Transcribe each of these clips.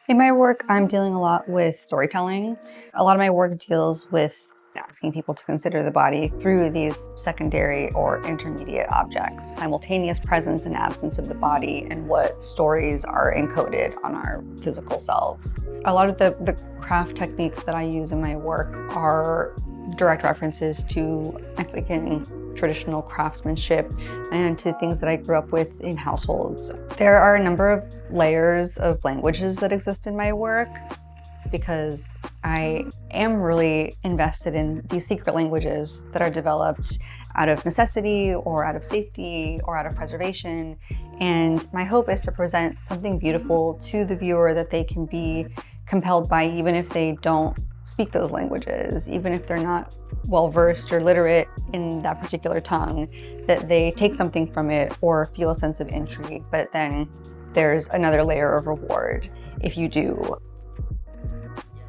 In my work, I'm dealing a lot with storytelling. A lot of my work deals with asking people to consider the body through these secondary or intermediate objects, simultaneous presence and absence of the body, and what stories are encoded on our physical selves. A lot of the craft techniques that I use in my work are direct references to Mexican traditional craftsmanship and to things that I grew up with in households. There are a number of layers of languages that exist in my work because I am really invested in these secret languages that are developed out of necessity or out of safety or out of preservation. And my hope is to present something beautiful to the viewer that they can be compelled by, even if they don't speak those languages, even if they're not well-versed or literate in that particular tongue, that they take something from it or feel a sense of intrigue. But then there's another layer of reward if you do.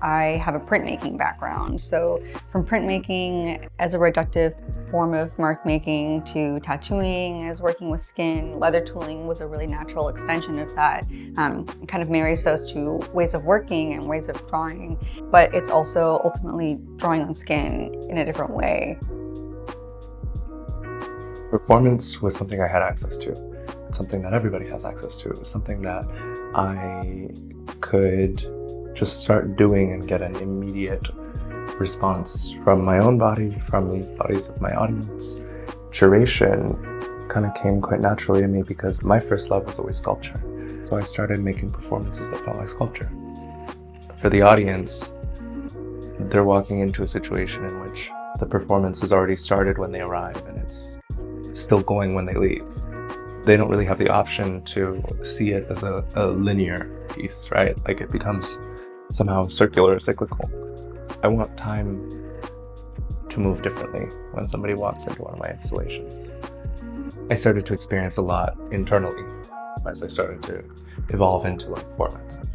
I have a printmaking background, so from printmaking as a reductive form of mark making to tattooing as working with skin, leather tooling was a really natural extension of that. It kind of marries those two ways of working and ways of drawing, but it's also ultimately drawing on skin in a different way. Performance was something I had access to. It's something that everybody has access to. It was something that I could just start doing and get an immediate response from my own body, from the bodies of my audience. Curation kind of came quite naturally to me because my first love was always sculpture. So I started making performances that felt like sculpture. For the audience, they're walking into a situation in which the performance has already started when they arrive and it's still going when they leave. They don't really have the option to see it as a linear piece, right? Like it becomes somehow circular or cyclical. I want time to move differently when somebody walks into one of my installations. I started to experience a lot internally as I started to evolve into like formats of,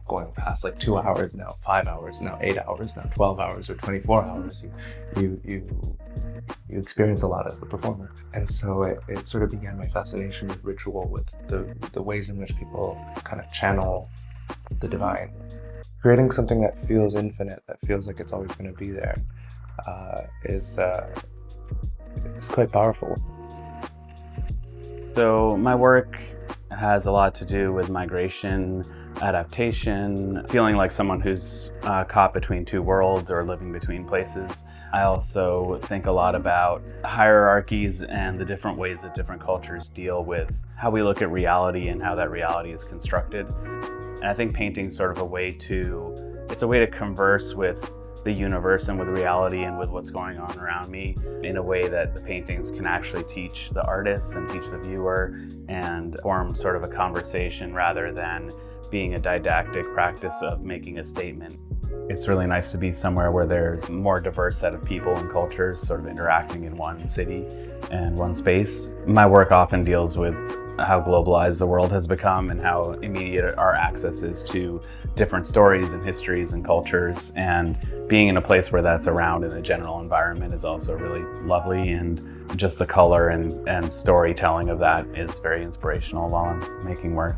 going past like 2 hours now, 5 hours now, 8 hours now, 12 hours or 24 hours. You experience a lot as the performer. And so it sort of began my fascination with ritual, with the ways in which people kind of channel the divine. Creating something that feels infinite, that feels like it's always going to be there, is quite powerful. So my work has a lot to do with migration, adaptation, feeling like someone who's caught between two worlds or living between places. I also think a lot about hierarchies and the different ways that different cultures deal with how we look at reality and how that reality is constructed. And I think painting's sort of a way to converse with the universe and with reality and with what's going on around me in a way that the paintings can actually teach the artists and teach the viewer and form sort of a conversation rather than being a didactic practice of making a statement. It's really nice to be somewhere where there's a more diverse set of people and cultures sort of interacting in one city and one space. My work often deals with how globalized the world has become and how immediate our access is to different stories and histories and cultures, and being in a place where that's around in the general environment is also really lovely, and just the color and storytelling of that is very inspirational while I'm making work.